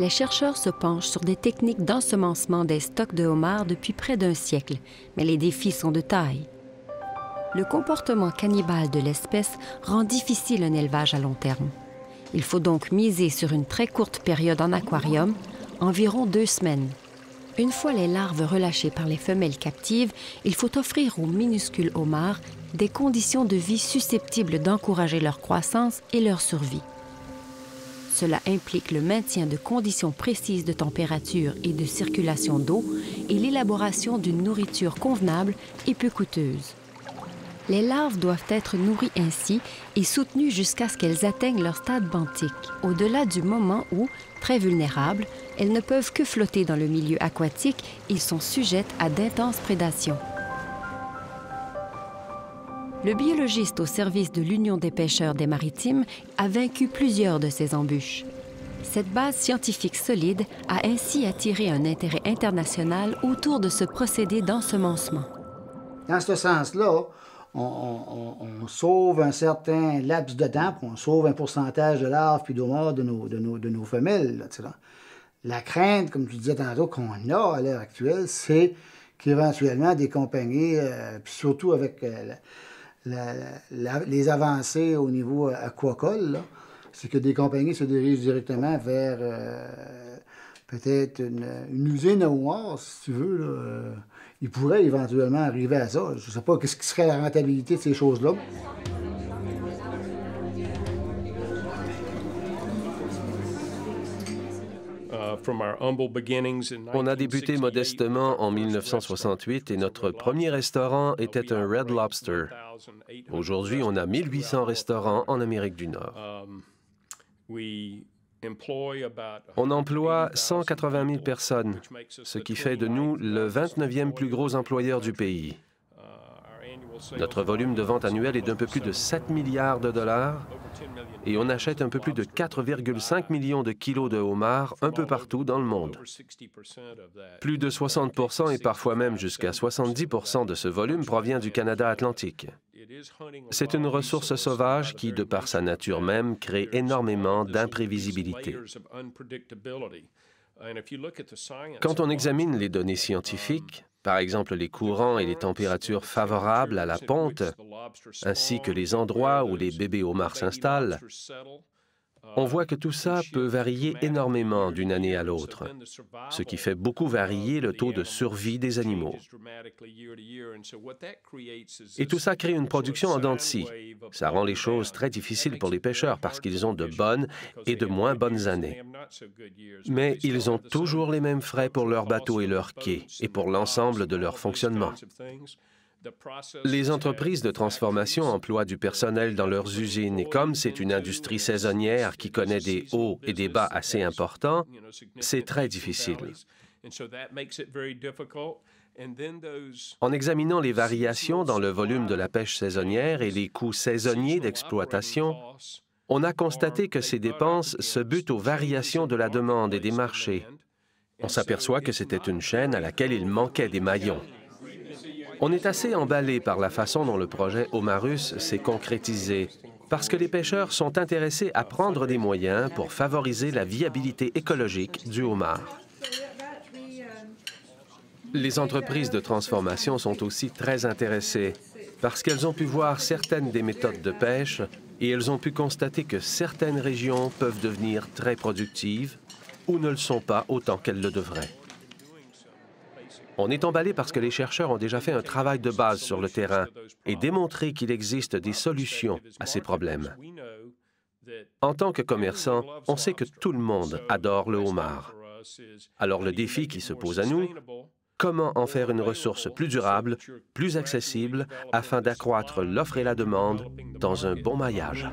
Les chercheurs se penchent sur des techniques d'ensemencement des stocks de homards depuis près d'un siècle, mais les défis sont de taille. Le comportement cannibale de l'espèce rend difficile un élevage à long terme. Il faut donc miser sur une très courte période en aquarium, environ 2 semaines. Une fois les larves relâchées par les femelles captives, il faut offrir aux minuscules homards des conditions de vie susceptibles d'encourager leur croissance et leur survie. Cela implique le maintien de conditions précises de température et de circulation d'eau et l'élaboration d'une nourriture convenable et peu coûteuse. Les larves doivent être nourries ainsi et soutenues jusqu'à ce qu'elles atteignent leur stade benthique, au-delà du moment où, très vulnérables, elles ne peuvent que flotter dans le milieu aquatique et sont sujettes à d'intenses prédations. Le biologiste au service de l'Union des pêcheurs des Maritimes a vaincu plusieurs de ces embûches. Cette base scientifique solide a ainsi attiré un intérêt international autour de ce procédé d'ensemencement. Dans ce sens-là, on sauve un certain laps de temps, puis on sauve un pourcentage de larves puis d'homards de nos femelles. Là, tu sais, là. La crainte, comme tu disais tantôt, qu'on a à l'heure actuelle, c'est qu'éventuellement des compagnies, puis surtout avec les avancées au niveau aquacole, c'est que des compagnies se dirigent directement vers peut-être une usine à homards, si tu veux. Là. Ils pourraient éventuellement arriver à ça. Je ne sais pas qu'est-ce qui serait la rentabilité de ces choses-là. On a débuté modestement en 1968 et notre premier restaurant était un Red Lobster. Aujourd'hui, on a 1800 restaurants en Amérique du Nord. On emploie 180 000 personnes, ce qui fait de nous le 29e plus gros employeur du pays. Notre volume de vente annuel est d'un peu plus de 7 milliards de dollars et on achète un peu plus de 4,5 millions de kilos de homards un peu partout dans le monde. Plus de 60% et parfois même jusqu'à 70% de ce volume provient du Canada atlantique. C'est une ressource sauvage qui, de par sa nature même, crée énormément d'imprévisibilité. Quand on examine les données scientifiques, par exemple les courants et les températures favorables à la ponte, ainsi que les endroits où les bébés homards s'installent, on voit que tout ça peut varier énormément d'une année à l'autre, ce qui fait beaucoup varier le taux de survie des animaux. Et tout ça crée une production en dents de scie. Ça rend les choses très difficiles pour les pêcheurs parce qu'ils ont de bonnes et de moins bonnes années. Mais ils ont toujours les mêmes frais pour leurs bateaux et leurs quais et pour l'ensemble de leur fonctionnement. Les entreprises de transformation emploient du personnel dans leurs usines et comme c'est une industrie saisonnière qui connaît des hauts et des bas assez importants, c'est très difficile. En examinant les variations dans le volume de la pêche saisonnière et les coûts saisonniers d'exploitation, on a constaté que ces dépenses se butent aux variations de la demande et des marchés. On s'aperçoit que c'était une chaîne à laquelle il manquait des maillons. On est assez emballé par la façon dont le projet Omarus s'est concrétisé, parce que les pêcheurs sont intéressés à prendre des moyens pour favoriser la viabilité écologique du homard. Les entreprises de transformation sont aussi très intéressées, parce qu'elles ont pu voir certaines des méthodes de pêche et elles ont pu constater que certaines régions peuvent devenir très productives ou ne le sont pas autant qu'elles le devraient. On est emballé parce que les chercheurs ont déjà fait un travail de base sur le terrain et démontré qu'il existe des solutions à ces problèmes. En tant que commerçant, on sait que tout le monde adore le homard. Alors le défi qui se pose à nous, comment en faire une ressource plus durable, plus accessible, afin d'accroître l'offre et la demande dans un bon maillage?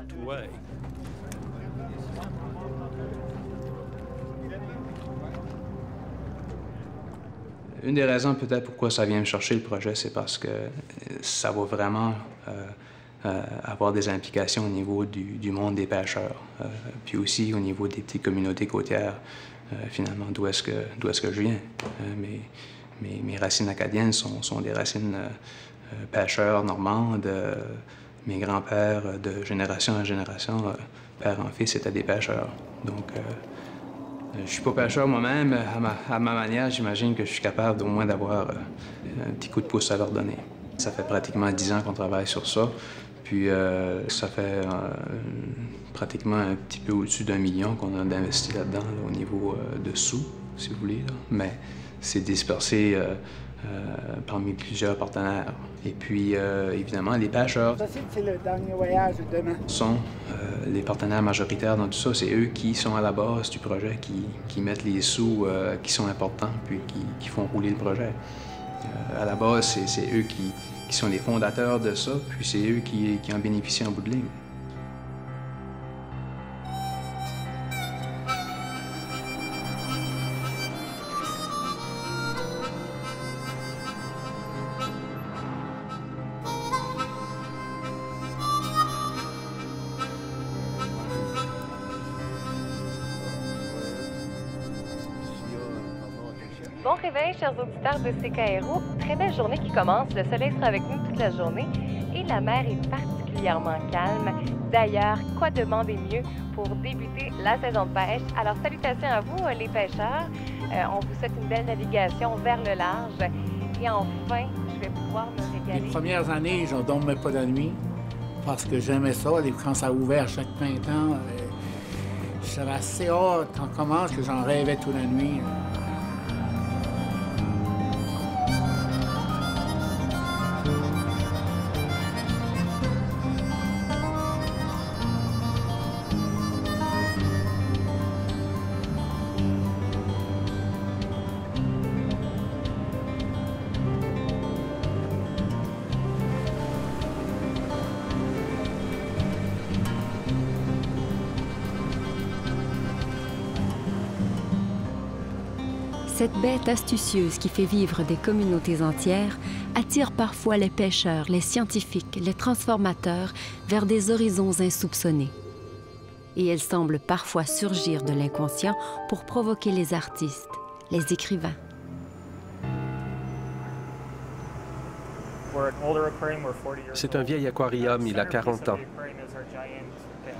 Une des raisons peut-être pourquoi ça vient me chercher le projet, c'est parce que ça va vraiment avoir des implications au niveau du monde des pêcheurs, puis aussi au niveau des petites communautés côtières, finalement, d'où est-ce que je viens. Mes racines acadiennes sont des racines pêcheurs normandes. Mes grands-pères, de génération en génération, père en fils, étaient des pêcheurs. Donc, je ne suis pas pêcheur moi-même. À ma manière, j'imagine que je suis capable au moins d'avoir un petit coup de pouce à leur donner. Ça fait pratiquement 10 ans qu'on travaille sur ça. Puis ça fait pratiquement un petit peu au-dessus d'1 million qu'on a investi là-dedans, au niveau de sous, si vous voulez. Là. Mais c'est dispersé parmi plusieurs partenaires. Et puis, évidemment, les pêcheurs c'est le dernier voyage demain. Sont les partenaires majoritaires dans tout ça. C'est eux qui sont à la base du projet, qui mettent les sous qui sont importants, puis qui font rouler le projet. À la base, c'est eux qui sont les fondateurs de ça, puis c'est eux qui en bénéficient en bout de ligne. Bon réveil, chers auditeurs de CKRO. Très belle journée qui commence. Le soleil sera avec nous toute la journée et la mer est particulièrement calme. D'ailleurs, quoi demander mieux pour débuter la saison de pêche? Alors, salutations à vous, les pêcheurs. On vous souhaite une belle navigation vers le large. Et enfin, je vais pouvoir me régaler. Les premières années, je ne dormais pas de nuit parce que j'aimais ça. Quand ça a ouvert chaque printemps, j'avais assez hâte qu'on commence que j'en rêvais toute la nuit. Cette bête astucieuse qui fait vivre des communautés entières attire parfois les pêcheurs, les scientifiques, les transformateurs vers des horizons insoupçonnés. Et elle semble parfois surgir de l'inconscient pour provoquer les artistes, les écrivains. C'est un vieil aquarium, il a 40 ans.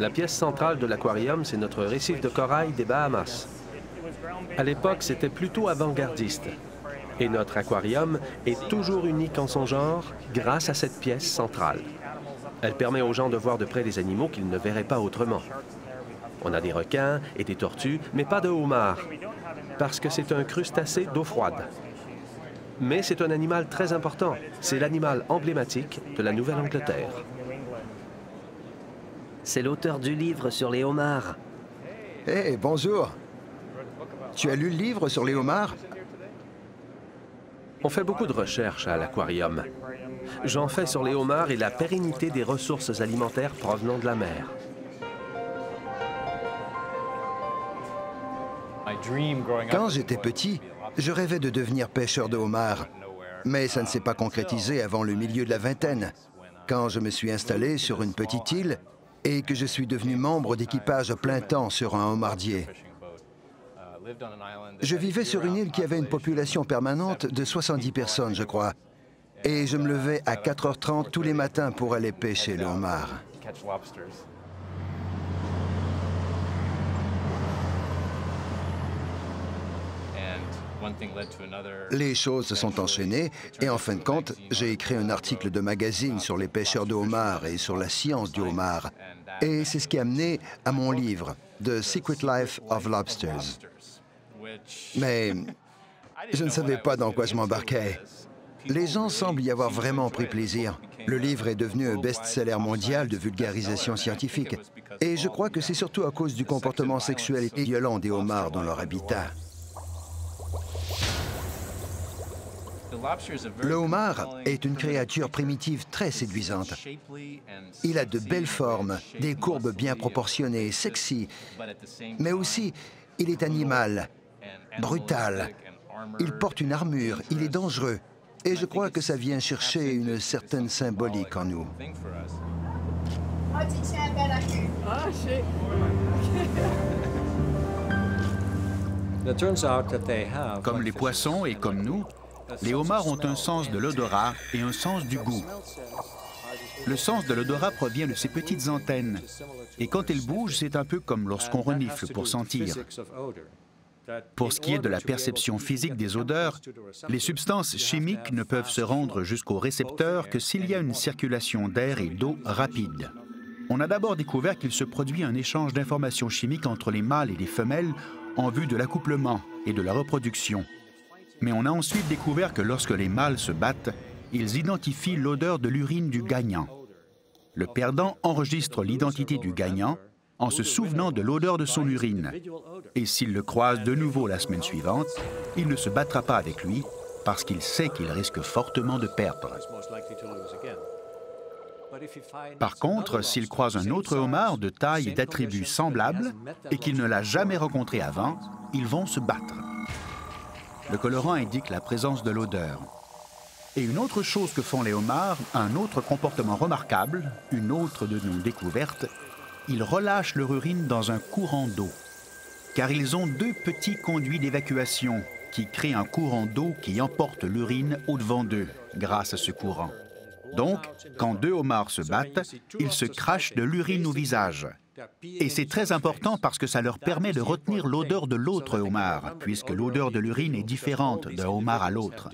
La pièce centrale de l'aquarium, c'est notre récif de corail des Bahamas. À l'époque, c'était plutôt avant-gardiste. Et notre aquarium est toujours unique en son genre grâce à cette pièce centrale. Elle permet aux gens de voir de près des animaux qu'ils ne verraient pas autrement. On a des requins et des tortues, mais pas de homards, parce que c'est un crustacé d'eau froide. Mais c'est un animal très important. C'est l'animal emblématique de la Nouvelle-Angleterre. C'est l'auteur du livre sur les homards. Hé, bonjour. Tu as lu le livre sur les homards? On fait beaucoup de recherches à l'aquarium. J'en fais sur les homards et la pérennité des ressources alimentaires provenant de la mer. Quand j'étais petit, je rêvais de devenir pêcheur de homards. Mais ça ne s'est pas concrétisé avant le milieu de la vingtaine, quand je me suis installé sur une petite île et que je suis devenu membre d'équipage à plein temps sur un homardier. Je vivais sur une île qui avait une population permanente de 70 personnes, je crois. Et je me levais à 4h30 tous les matins pour aller pêcher le homard. Les choses se sont enchaînées et en fin de compte, j'ai écrit un article de magazine sur les pêcheurs de homard et sur la science du homard. Et c'est ce qui a mené à mon livre, The Secret Life of Lobsters. Mais je ne savais pas dans quoi je m'embarquais. Les gens semblent y avoir vraiment pris plaisir. Le livre est devenu un best-seller mondial de vulgarisation scientifique. Et je crois que c'est surtout à cause du comportement sexuel et violent des homards dans leur habitat. Le homard est une créature primitive très séduisante. Il a de belles formes, des courbes bien proportionnées, sexy, mais aussi il est animal, brutal. Il porte une armure, il est dangereux. Et je crois que ça vient chercher une certaine symbolique en nous. Comme les poissons et comme nous, les homards ont un sens de l'odorat et un sens du goût. Le sens de l'odorat provient de ces petites antennes. Et quand ils bougent, c'est un peu comme lorsqu'on renifle pour sentir. Pour ce qui est de la perception physique des odeurs, les substances chimiques ne peuvent se rendre jusqu'au récepteur que s'il y a une circulation d'air et d'eau rapide. On a d'abord découvert qu'il se produit un échange d'informations chimiques entre les mâles et les femelles en vue de l'accouplement et de la reproduction. Mais on a ensuite découvert que lorsque les mâles se battent, ils identifient l'odeur de l'urine du gagnant. Le perdant enregistre l'identité du gagnant en se souvenant de l'odeur de son urine. Et s'il le croise de nouveau la semaine suivante, il ne se battra pas avec lui parce qu'il sait qu'il risque fortement de perdre. Par contre, s'il croise un autre homard de taille et d'attributs semblables et qu'il ne l'a jamais rencontré avant, ils vont se battre. Le colorant indique la présence de l'odeur. Et une autre chose que font les homards, un autre comportement remarquable, une autre de nos découvertes, ils relâchent leur urine dans un courant d'eau. Car ils ont deux petits conduits d'évacuation qui créent un courant d'eau qui emporte l'urine au-devant d'eux grâce à ce courant. Donc, quand deux homards se battent, ils se crachent de l'urine au visage. Et c'est très important parce que ça leur permet de retenir l'odeur de l'autre homard, puisque l'odeur de l'urine est différente d'un homard à l'autre.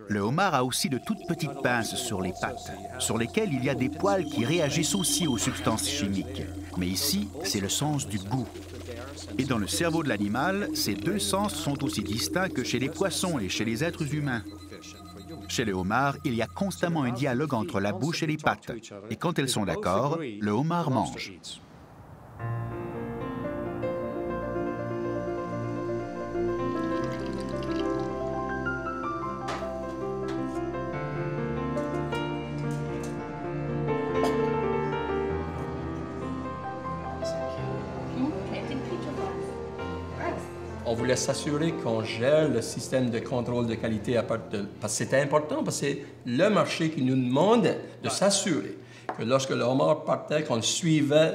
Le homard a aussi de toutes petites pinces sur les pattes, sur lesquelles il y a des poils qui réagissent aussi aux substances chimiques. Mais ici, c'est le sens du goût. Et dans le cerveau de l'animal, ces deux sens sont aussi distincts que chez les poissons et chez les êtres humains. Chez le homard, il y a constamment un dialogue entre la bouche et les pattes. Et quand elles sont d'accord, le homard mange. On voulait s'assurer qu'on gère le système de contrôle de qualité parce que c'était important, parce que c'est le marché qui nous demande de s'assurer que lorsque le homard partait, qu'on le suivait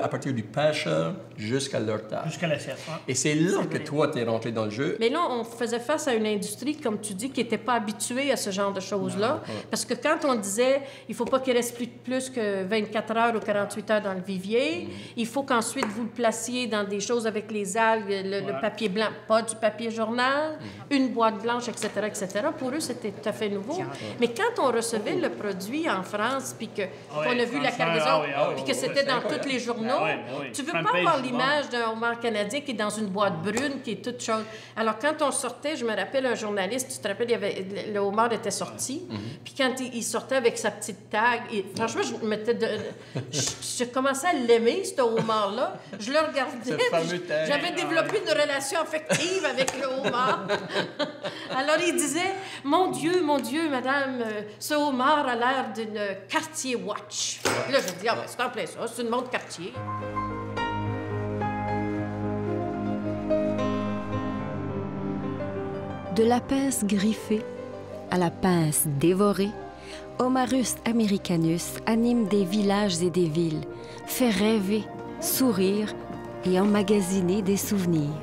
à partir du pêcheur jusqu'à leur table. Jusqu'à l'assiette. Et c'est là que toi, tu es rentré dans le jeu. Mais là, on faisait face à une industrie, comme tu dis, qui n'était pas habituée à ce genre de choses-là. Parce que quand on disait, il ne faut pas qu'il reste plus que 24 heures ou 48 heures dans le vivier, il faut qu'ensuite vous le placiez dans des choses avec les algues, le papier blanc, pas du papier journal, une boîte blanche, etc., etc. Pour eux, c'était tout à fait nouveau. Mais quand on recevait le produit en France, puis qu'on a vu la cargaison, puis que c'était dans tous les journaux, tu ne veux pas avoir l'image d'un homard canadien qui est dans une boîte brune, qui est toute chaude. Alors, quand on sortait, je me rappelle un journaliste, tu te rappelles, le homard était sorti, puis quand il sortait avec sa petite tag, franchement, je commençais à l'aimer, ce homard-là. Je le regardais, j'avais développé une relation affective avec le homard. Alors, il disait, mon Dieu, madame, ce homard a l'air d'une Cartier Watch. Là, je dis, c'est en plein ça, c'est une montre Cartier. De la pince griffée à la pince dévorée, Homarus americanus anime des villages et des villes, fait rêver, sourire et emmagasiner des souvenirs.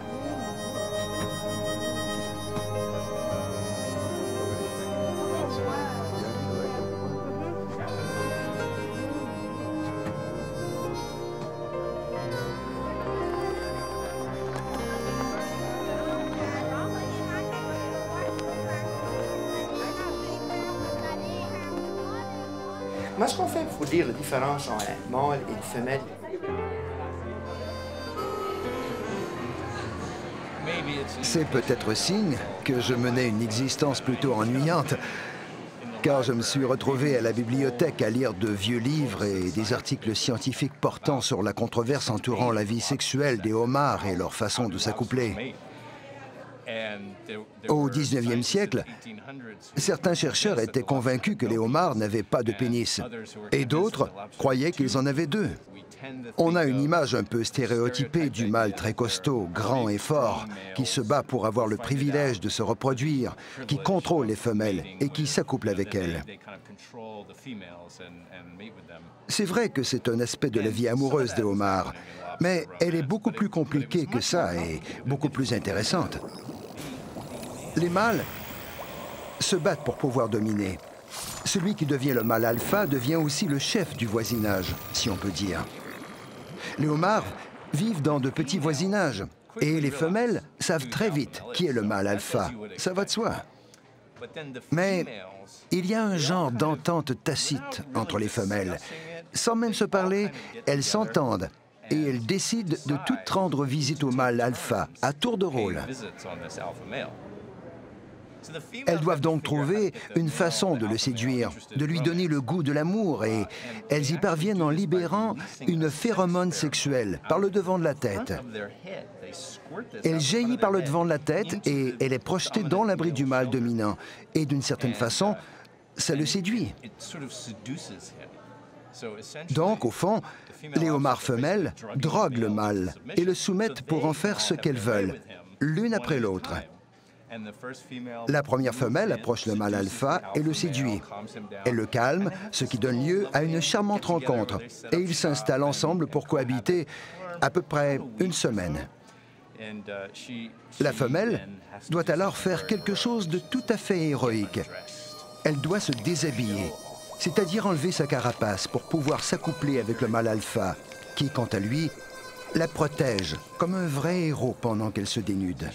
Comment est-ce qu'on fait pour dire la différence entre un mâle et une femelle? C'est peut-être signe que je menais une existence plutôt ennuyante, car je me suis retrouvé à la bibliothèque à lire de vieux livres et des articles scientifiques portant sur la controverse entourant la vie sexuelle des homards et leur façon de s'accoupler. Au 19e siècle, certains chercheurs étaient convaincus que les homards n'avaient pas de pénis, et d'autres croyaient qu'ils en avaient deux. On a une image un peu stéréotypée du mâle très costaud, grand et fort, qui se bat pour avoir le privilège de se reproduire, qui contrôle les femelles et qui s'accouple avec elles. C'est vrai que c'est un aspect de la vie amoureuse des homards, mais elle est beaucoup plus compliquée que ça et beaucoup plus intéressante. Les mâles se battent pour pouvoir dominer. Celui qui devient le mâle alpha devient aussi le chef du voisinage, si on peut dire. Les homards vivent dans de petits voisinages et les femelles savent très vite qui est le mâle alpha. Ça va de soi. Mais il y a un genre d'entente tacite entre les femelles. Sans même se parler, elles s'entendent et elles décident de toutes rendre visite au mâle alpha à tour de rôle. Elles doivent donc trouver une façon de le séduire, de lui donner le goût de l'amour, et elles y parviennent en libérant une phéromone sexuelle par le devant de la tête. Elle jaillit par le devant de la tête et elle est projetée dans l'abri du mâle dominant. Et d'une certaine façon, ça le séduit. Donc, au fond, les homards femelles droguent le mâle et le soumettent pour en faire ce qu'elles veulent, l'une après l'autre. La première femelle approche le mâle alpha et le séduit. Elle le calme, ce qui donne lieu à une charmante rencontre. Et ils s'installent ensemble pour cohabiter à peu près une semaine. La femelle doit alors faire quelque chose de tout à fait héroïque. Elle doit se déshabiller, c'est-à-dire enlever sa carapace pour pouvoir s'accoupler avec le mâle alpha, qui, quant à lui, la protège comme un vrai héros pendant qu'elle se dénude.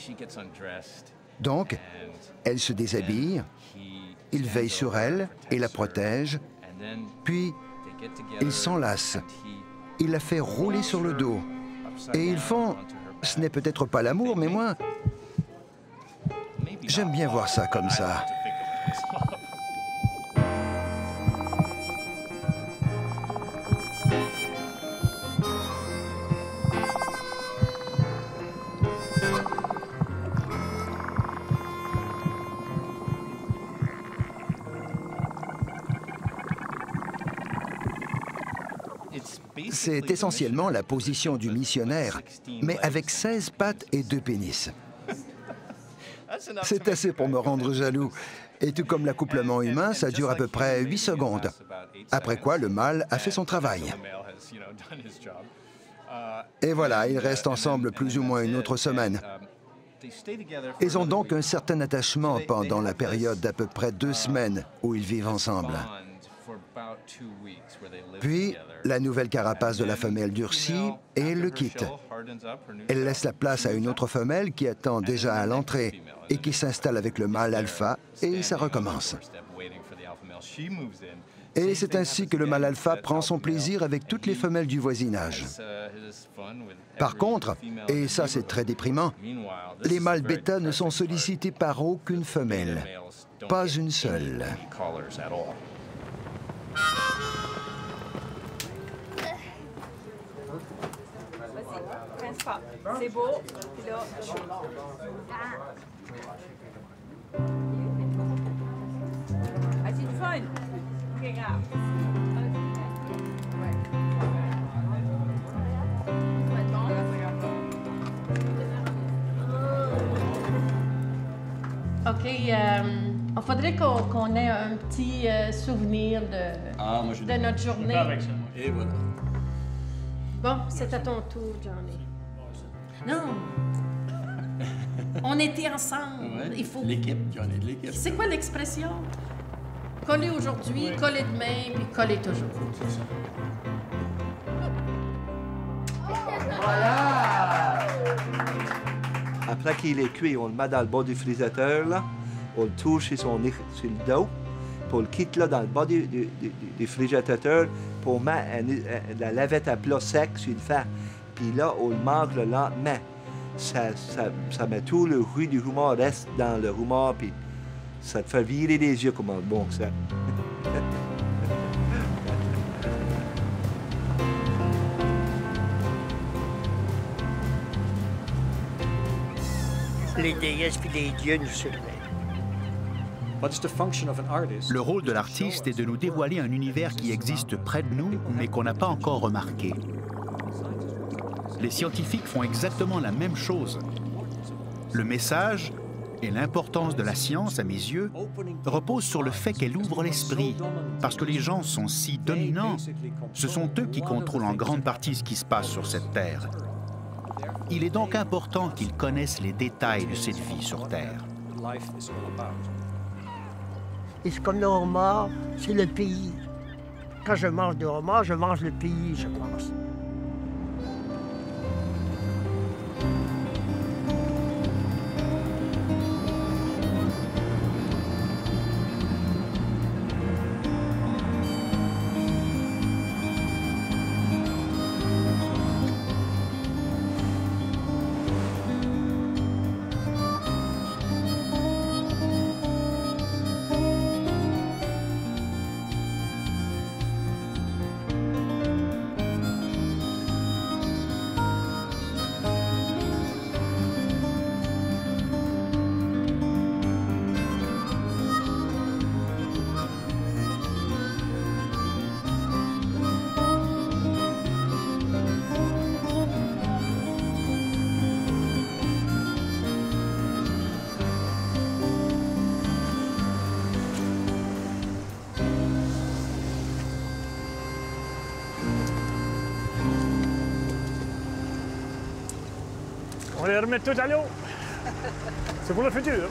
Donc, elle se déshabille, il veille sur elle et la protège, puis il s'enlace, il la fait rouler sur le dos. Et ils font, ce n'est peut-être pas l'amour, mais moi, j'aime bien voir ça comme ça. C'est essentiellement la position du missionnaire, mais avec 16 pattes et 2 pénis. C'est assez pour me rendre jaloux. Et tout comme l'accouplement humain, ça dure à peu près 8 secondes. Après quoi, le mâle a fait son travail. Et voilà, ils restent ensemble plus ou moins une autre semaine. Ils ont donc un certain attachement pendant la période d'à peu près 2 semaines où ils vivent ensemble. Puis, la nouvelle carapace de la femelle durcit et elle le quitte. Elle laisse la place à une autre femelle qui attend déjà à l'entrée et qui s'installe avec le mâle alpha et ça recommence. Et c'est ainsi que le mâle alpha prend son plaisir avec toutes les femelles du voisinage. Par contre, et ça c'est très déprimant, les mâles bêta ne sont sollicités par aucune femelle. Pas une seule. C'est beau. Puis là, chaud. Ah, c'est du fun. OK, grave. OK, il faudrait qu'on ait un petit souvenir de notre journée. Avec ça. Et voilà. Bon, c'est à ton tour, Johnny. Non! On était ensemble. Ouais, Il faut... L'équipe, Johnny, l'équipe. C'est quoi l'expression? Coller aujourd'hui, coller demain, puis coller toujours. C'est ça. Voilà! Après qu'il est cuit, on le met dans le bas du frigidaire, là. On le touche sur le dos. pour le quitter là dans le bas du frigérateur pour mettre la lavette à plat sec sur le fer. Puis là, on le mange le lendemain. Ça met tout le jus du homard reste dans le homard, puis ça te fait virer les yeux comme un bon que ça. Les déesses puis les dieux nous surveillent. Le rôle de l'artiste est de nous dévoiler un univers qui existe près de nous, mais qu'on n'a pas encore remarqué. Les scientifiques font exactement la même chose. Le message et l'importance de la science, à mes yeux, reposent sur le fait qu'elle ouvre l'esprit, parce que les gens sont si dominants. Ce sont eux qui contrôlent en grande partie ce qui se passe sur cette Terre. Il est donc important qu'ils connaissent les détails de cette vie sur Terre. Et c'est comme le homard, c'est le pays. Quand je mange du homard, je mange le pays, je pense. On les remet tout à l'eau. C'est pour le futur.